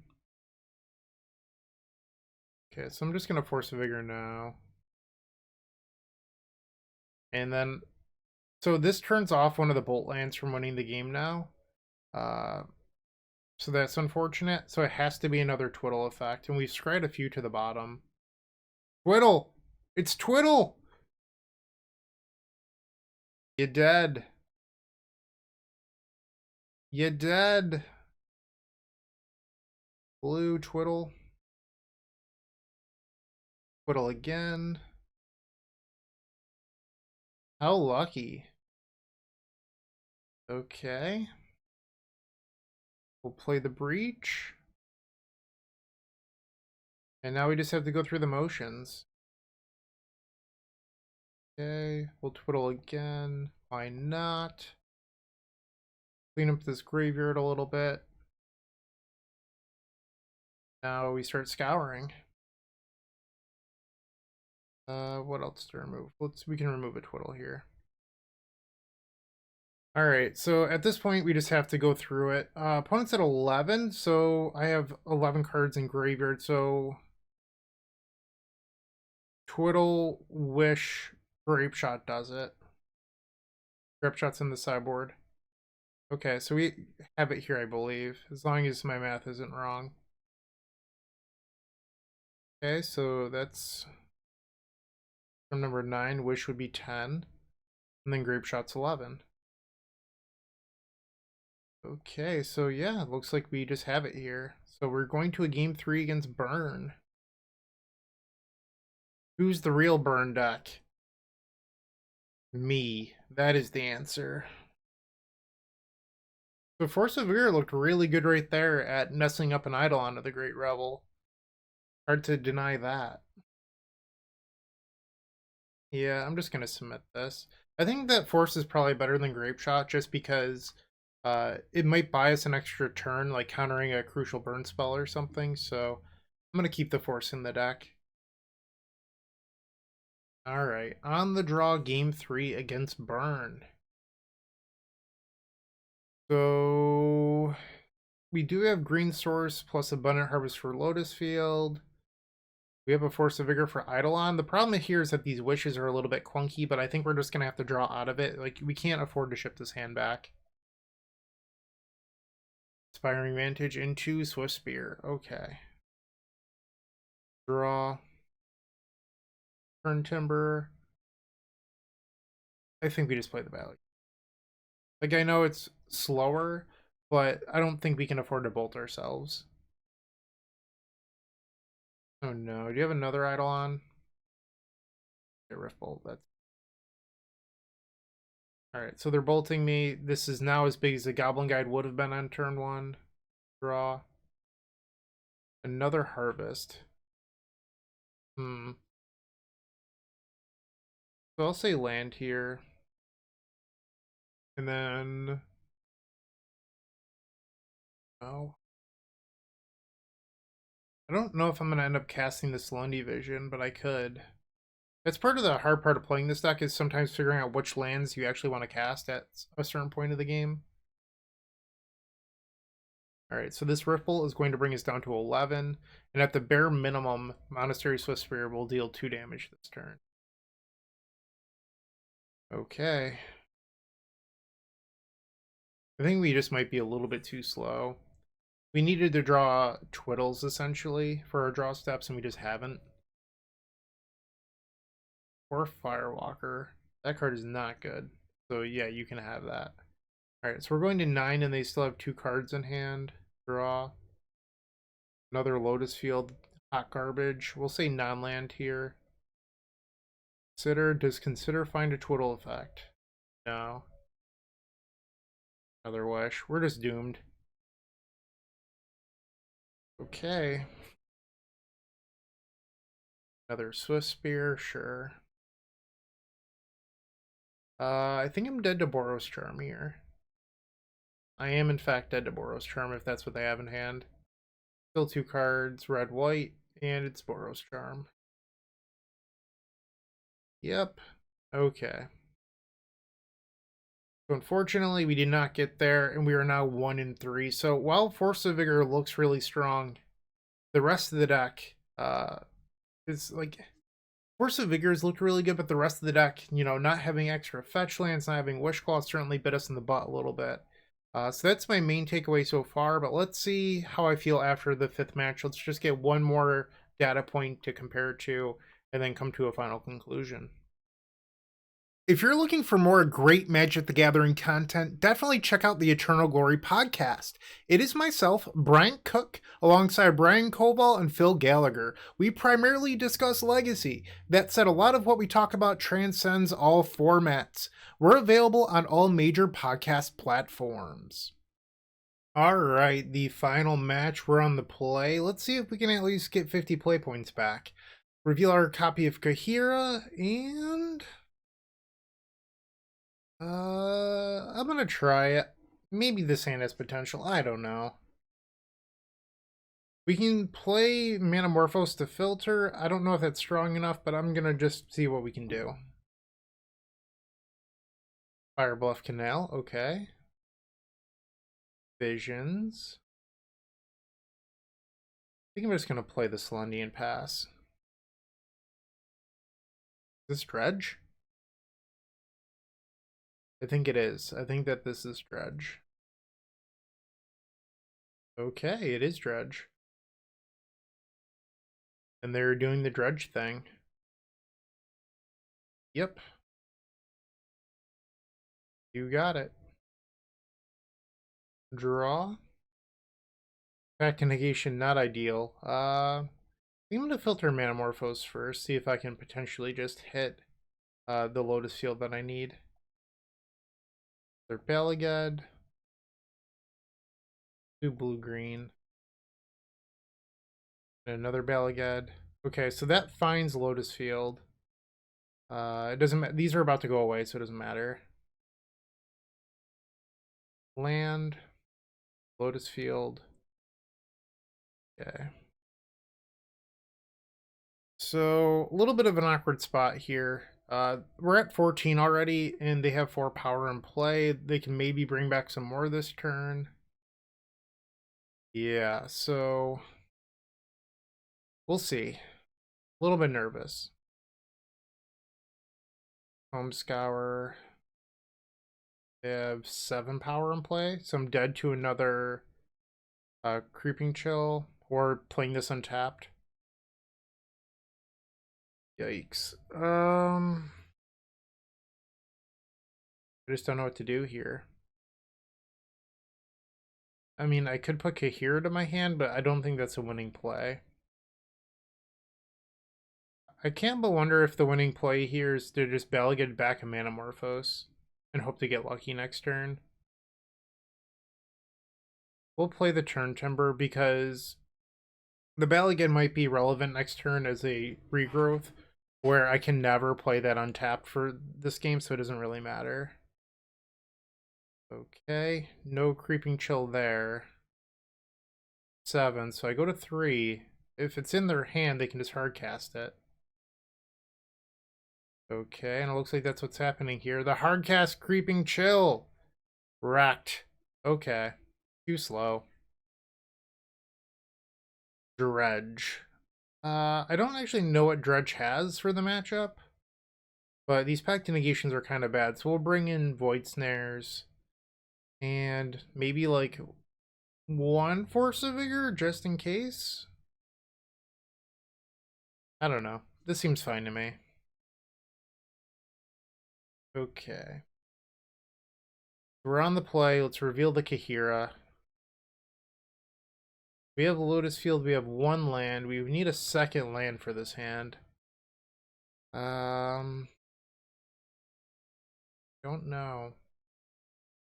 Okay, so I'm just going to Force of Vigor now. And then, so this turns off one of the Bolt lands from winning the game now. So that's unfortunate. So it has to be another Twiddle effect. And we've scryed a few to the bottom. Twiddle! It's Twiddle! You dead. You dead. Blue Twiddle. Twiddle again. How lucky. Okay. We'll play the Breach. And now we just have to go through the motions. Okay, we'll Twiddle again. Why not? Clean up this graveyard a little bit. Now we start scouring. What else to remove? We can remove a Twiddle here. Alright, so at this point we just have to go through it. Opponent's at 11, so I have 11 cards in graveyard, so Twiddle, Wish, Grape Shot does it. Grape Shot's in the sideboard. Okay, so we have it here, I believe, as long as my math isn't wrong. Okay, so that's from number 9. Wish would be 10, and then Grape Shot's 11. Okay, so yeah, looks like we just have it here. So we're going to a game 3 against Burn. Who's the real Burn deck? Me. That is the answer. So Force of Vigor looked really good right there at nestling up an Eidolon of the Great Revel. Hard to deny that. Yeah, I'm just going to submit this. I think that Force is probably better than Grape Shot just because it might buy us an extra turn, like countering a crucial burn spell or something. So I'm going to keep the Force in the deck. Alright, on the draw, game 3 against Burn. So we do have Green Source plus Abundant Harvest for Lotus Field. We have a Force of Vigor for Eidolon. The problem here is that these wishes are a little bit clunky, but I think we're just going to have to draw out of it. Like, we can't afford to ship this hand back. Inspiring Vantage into Swift Spear. Okay. Draw. Turn Timber. I think we just play the Valley. Like, I know it's slower, but I don't think we can afford to bolt ourselves. Oh no, do you have another Eidolon? Okay, Rift Bolt, that's... Alright, so they're bolting me. This is now as big as the Goblin Guide would have been on turn 1. Draw. Another Harvest. So I'll say land here. And then... Oh. I don't know if I'm going to end up casting the Lundy Vision, but I could. That's part of the hard part of playing this deck, is sometimes figuring out which lands you actually want to cast at a certain point of the game. Alright, so this Ripple is going to bring us down to 11, and at the bare minimum, Monastery Swift Spear will deal 2 damage this turn. Okay. I think we just might be a little bit too slow. We needed to draw Twiddles, essentially, for our draw steps, and we just haven't. Or Firewalker. That card is not good. So yeah, you can have that. Alright, so we're going to 9, and they still have 2 cards in hand. Draw. Another Lotus Field. Hot garbage. We'll say non-land here. Does consider find a Twiddle effect? No. Another Wish. We're just doomed. Okay. Another Swift Spear, sure. I think I'm dead to Boros Charm here. I am in fact dead to Boros Charm if that's what they have in hand. Still 2 cards, red, white, and it's Boros Charm. Yep. Okay. So unfortunately, we did not get there, and we are now 1-3. So while Force of Vigor looks really strong, the rest of the deck is like... Force of Vigor has looked really good, but the rest of the deck, you know, not having extra fetch lands, not having Wishclaw certainly bit us in the butt a little bit. So that's my main takeaway so far, but let's see how I feel after the 5th match. Let's just get one more data point to compare it to, and then come to a final conclusion. If you're looking for more great Magic the Gathering content, definitely check out the Eternal Glory podcast. It is myself, Bryant Cook, alongside Brian Koval and Phil Gallagher. We primarily discuss Legacy. That said, a lot of what we talk about transcends all formats. We're available on all major podcast platforms. Alright, the final match, we're on the play. Let's see if we can at least get 50 play points back. Reveal our copy of Kaheera, and... I'm gonna try it. Maybe this hand has potential. I don't know. We can play Manamorphose to filter. I don't know if that's strong enough, but I'm gonna just see what we can do. Fire Bluff Canal, okay. Visions. I think I'm just gonna play the Slundy and pass. Is this Dredge? I think it is. I think that this is Dredge. Okay, it is Dredge. And they're doing the Dredge thing. Yep. You got it. Draw. Back to negation, not ideal. I'm gonna filter Manamorphose first, see if I can potentially just hit the Lotus Field that I need. Their Balagad. 2 blue-green. And another Balagad. Okay, so that finds Lotus Field. It doesn't matter. These are about to go away, so it doesn't matter. Land. Lotus Field. Okay. So, a little bit of an awkward spot here. We're at 14 already, and they have 4 power in play. They can maybe bring back some more this turn. Yeah, so we'll see. A little bit nervous. Tome Scour. They have 7 power in play, so I'm dead to another Creeping Chill, or playing this untapped. Yikes. I just don't know what to do here. I mean, I could put Kaheera to my hand, but I don't think that's a winning play. I can't but wonder if the winning play here is to just Balagad back a Manamorphose and hope to get lucky next turn. We'll play the Turn Timber because the Balagad might be relevant next turn as a regrowth, where I can never play that untapped for this game, so it doesn't really matter. Okay, no Creeping Chill there. 7, so I go to 3. if it's in their hand, they can just hard cast it. Okay, and it looks like that's what's happening here. The hard cast Creeping Chill. Wrecked. Okay. Too slow. Dredge. I don't actually know what Dredge has for the matchup, but these packed negations are kind of bad, so we'll bring in Void Snares and maybe like one Force of Vigor just in case. I don't know. This seems fine to me. Okay. We're on the play. Let's reveal the Kaheera. We have the Lotus Field. We have one land. We need a second land for this hand. Don't know.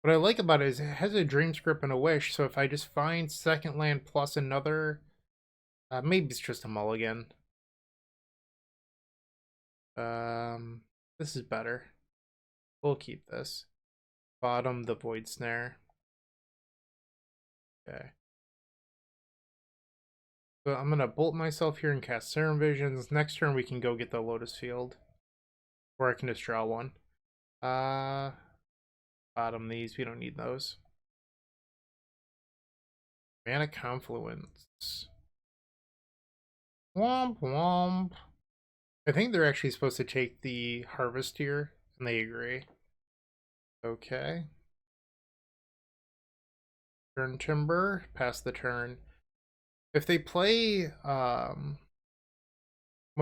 What I like about it is it has a Dream Script and a Wish, so if I just find second land plus another, maybe it's just a mulligan. This is better. We'll keep this. Bottom the Void Snare. Okay. So I'm gonna bolt myself here and cast Serum Visions. Next turn we can go get the Lotus Field. Or I can just draw one. Bottom these, we don't need those. Mana Confluence. Womp womp. I think they're actually supposed to take the Harvest here, and they agree. Okay. Turn Timber, pass the turn. If they play one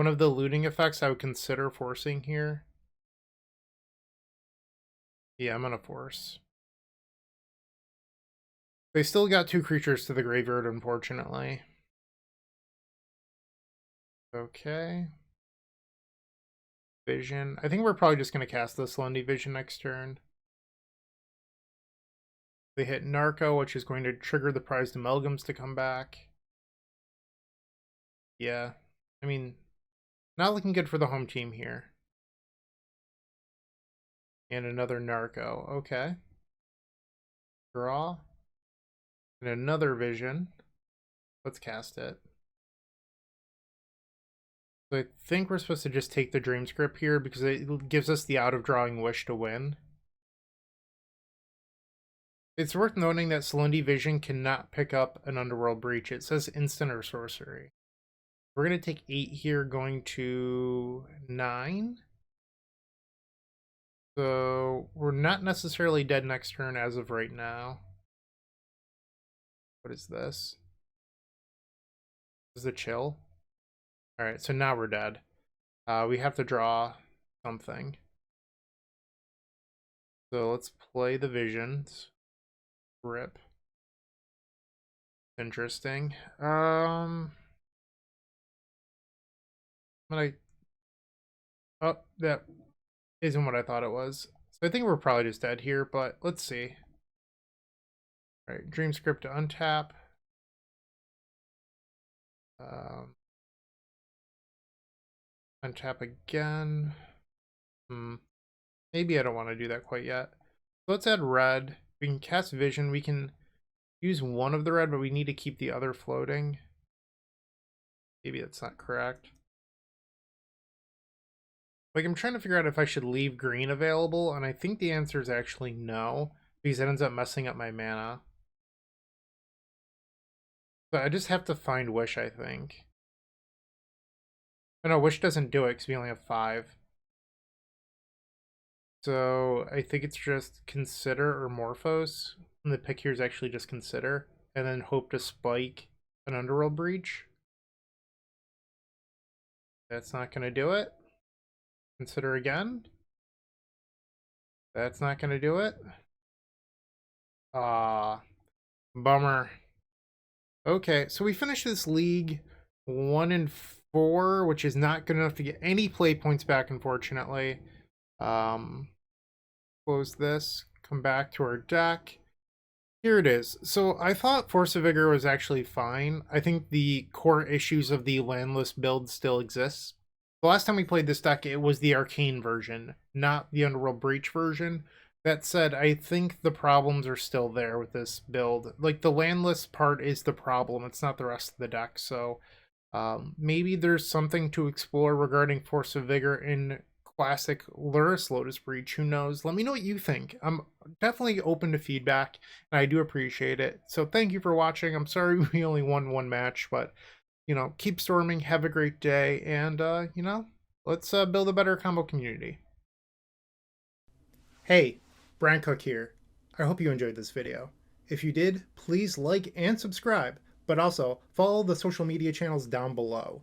of the looting effects, I would consider forcing here. Yeah, I'm gonna force. They still got two creatures to the graveyard, unfortunately. Okay. Vision. I think we're probably just gonna cast this Lundy Vision next turn. They hit Narco, which is going to trigger the prized amalgams to come back. Yeah. I mean, not looking good for the home team here. And another Narco. Okay. Draw. And another Vision. Let's cast it. So I think we're supposed to just take the Dream Script here because it gives us the out-of-drawing Wish to win. It's worth noting that Lundy Vision cannot pick up an Underworld Breach. It says instant or sorcery. We're going to take 8 here, going to 9. So we're not necessarily dead next turn as of right now. What is this? This is a chill. Alright, so now we're dead. We have to draw something. So let's play the Visions. Rip. Interesting. Oh, that isn't what I thought it was. So I think we're probably just dead here, but let's see. Alright, Dream Script to untap. Untap again. Maybe I don't want to do that quite yet. So let's add red. We can cast Vision. We can use one of the red, but we need to keep the other floating. Maybe that's not correct. Like, I'm trying to figure out if I should leave green available, and I think the answer is actually no, because it ends up messing up my mana. So I just have to find Wish, I think. Oh, no, Wish doesn't do it because we only have 5. So I think it's just Consider or Morphos. And the pick here is actually just Consider. And then hope to spike an Underworld Breach. That's not going to do it. Consider again. That's not going to do it. Bummer. Okay, so we finished this league 1-4, which is not good enough to get any play points back, unfortunately. Close this, come back to our deck. Here it is. So I thought Force of Vigor was actually fine. I think the core issues of the landless build still exists. The last time we played this deck, it was the Arcane version, not the Underworld Breach version. That said, I think the problems are still there with this build. Like, the landless part is the problem. It's not the rest of the deck, so Maybe there's something to explore regarding Force of Vigor in classic Lotus Breach. Who knows? Let me know what you think. I'm definitely open to feedback, and I do appreciate it. So thank you for watching. I'm sorry we only won one match, but keep storming. Have a great day, and let's build a better combo community. Hey, Bryant Cook here. I hope you enjoyed this video. If you did, please like and subscribe, but also follow the social media channels down below.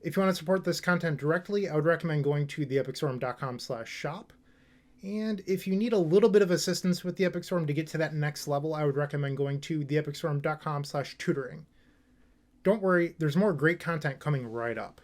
If you want to support this content directly, I would recommend going to theepicstorm.com/shop. And if you need a little bit of assistance with the Epic Storm to get to that next level, I would recommend going to theepicstorm.com/tutoring. Don't worry, there's more great content coming right up.